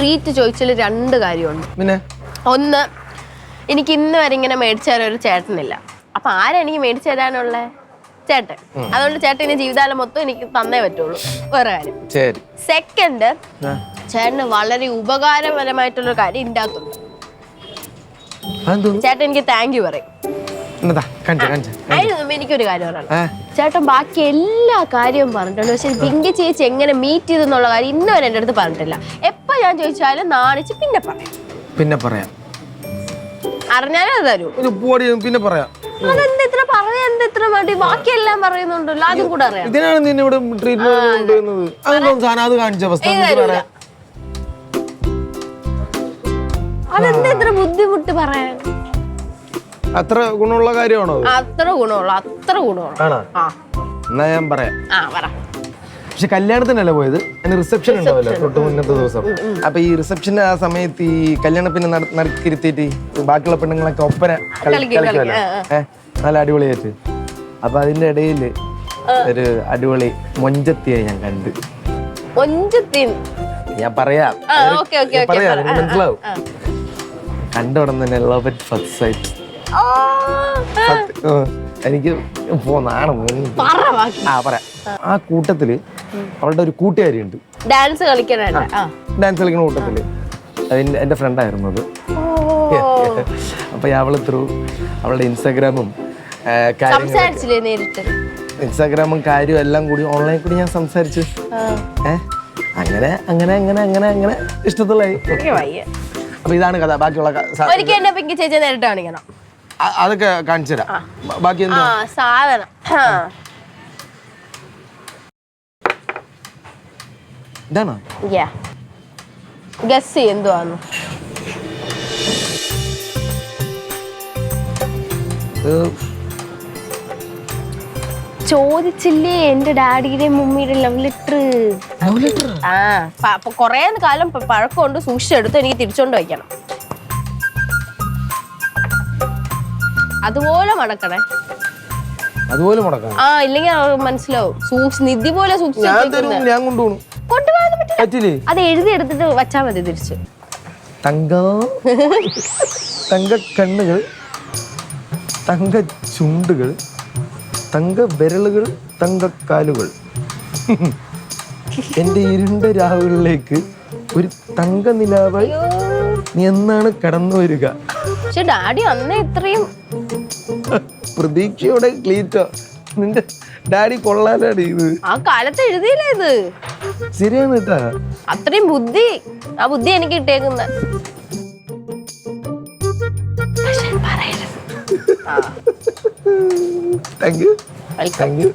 Treat ചോദിച്ചാൽ 2 കാര്യമുണ്ട്. പിന്നെ ഒന്ന്, എനിക്ക് ഇന്ന് വരെ ഇങ്ങനെ മേടിച്ചു തരാൻ ഒരു ചേട്ടനില്ല. അപ്പൊ ആരാ എനിക്ക് മേടിച്ചു തരാനുള്ള? ചേട്ടൻ. അതുകൊണ്ട് ചേട്ടൻ ഇനി ജീവിതകാലം മൊത്തം എനിക്ക് തന്നേ പറ്റുള്ളൂ. വേറെ കാര്യം. സെക്കൻഡ്, ചേട്ടന് വളരെ ഉപകാരപരമായിട്ടുള്ള കാര്യം ഇതിൻ്റെ അകത്തുണ്ട്. ചേട്ടൻ എനിക്ക് താങ്ക് യു പറയും. എനിക്കൊരു കാര്യം പറയാം. ചേട്ടൻ ബാക്കി എല്ലാ കാര്യവും പറഞ്ഞിട്ടുണ്ട്. പക്ഷെ പിങ്കി ചേച്ചി എങ്ങനെ മീറ്റ് ചെയ്തെന്നുള്ള കാര്യം ഇന്ന് വരെ എൻ്റെ അടുത്ത് പറഞ്ഞിട്ടില്ല. എപ്പോ ഞാൻ ചോദിച്ചാലും നാണിച്ച് പിന്നെ പറയാം. അറിഞ്ഞാലും അത് തരൂ. പിന്നെ പറയാം. അതെന്തിത്ര പറയാ, എന്തിത്ര മതി? ബാക്കിയെല്ലാം പറയുന്നുണ്ടല്ലോ, അതും കൂടെ അറിയാം. അതെന്തിത്ര ബുദ്ധിമുട്ട് പറയാൻ? അത്ര ഗുണമുള്ള കാര്യമാണോ? അത്ര ഗുണമുള്ള. എന്നാ ഞാൻ പറയാം. പക്ഷെ കല്യാണത്തിനല്ല പോയത്, റിസപ്ഷൻ ഉണ്ടാവല്ലോ തൊട്ട് മുന്നത്തെ ദിവസം. അപ്പൊ ഈ റിസപ്ഷന്റെ ആ സമയത്ത് ഈ കല്യാണ പിന്നെ നടക്കിരുത്തിയിട്ട് ബാക്കിയുള്ള പെണ്ണുങ്ങളൊക്കെ ഒപ്പന കളിക്കുമല്ലോ, നല്ല അടിപൊളിയായിട്ട്. അപ്പൊ അതിന്റെ ഇടയില് ഒരു അടിപൊളി മൊഞ്ചത്തിയെ ഞാൻ കണ്ട്. ഞാൻ പറയാം, മനസ്സിലാവും. കണ്ട ഉടൻ തന്നെ ലവ് അറ്റ് ഫസ്റ്റ് സൈറ്റ്. എനിക്ക് പറയാം. ആ കൂട്ടത്തില് അവളുടെ ഒരു കൂട്ടുകാരിയുണ്ട്, ഡാൻസ് കളിക്കുന്ന കൂട്ടത്തില്. എന്റെ ഫ്രണ്ടായിരുന്നു അത്. അപ്പൊ അവള് ത്രൂ അവളുടെ ഇൻസ്റ്റാഗ്രാമും കാര്യവും എല്ലാം കൂടി ഓൺലൈൻ കൂടി ഞാൻ സംസാരിച്ചു. അങ്ങനെ അങ്ങനെ അങ്ങനെ അങ്ങനെ അങ്ങനെ ഇഷ്ടത്തിലായി. അപ്പൊ ഇതാണ് കഥ. ബാക്കിയുള്ള അതൊക്കെ കാണിച്ചു തരാം. ബാക്കി എന്താ സാധനം ഇതാണോ? ഗസ് എന്തുവാന്ന് ചോദിച്ചില്ലേ? എന്റെ ഡാഡിയുടെ മമ്മിയുടെ ലവ് ലെറ്റർ. കൊറേ കാലം പഴക്കമുണ്ട്, സൂക്ഷിച്ചെടുത്ത് എനിക്ക് തിരിച്ചോണ്ട് വയ്ക്കണം. അതുപോലെ മടക്കണേ. ഇല്ലെങ്കിൽ മനസ്സിലാവും. നിധി പോലെ അത് എഴുതി എടുത്തിട്ട് വച്ചാ മതി തിരിച്ച്. തങ്ക കണ്ണുകൾ, തങ്ക ചുണ്ടുകൾ, തങ്ക വിരലുകൾ, തങ്കക്കാലുകൾ. എന്റെ ഇരുണ്ട രാവുകളിലേക്ക് ഒരു തങ്ക നിലാവായി നീ എന്നാണ് കടന്നു വരിക. പക്ഷെ ഡാഡി അന്നേ ഇത്രയും പ്രതീക്ഷയോടെ ക്ലീറ്റോ. നിന്റെ ഡാഡി കൊള്ളാനാണ് ഇത്. ആ കാലത്ത് എഴുതിയില്ലേ ഇത്? ശരിയാണ് കേട്ടാ. അത്രയും ബുദ്ധി, ആ ബുദ്ധി എനിക്ക് കിട്ടിയേക്കുന്ന. Thank you.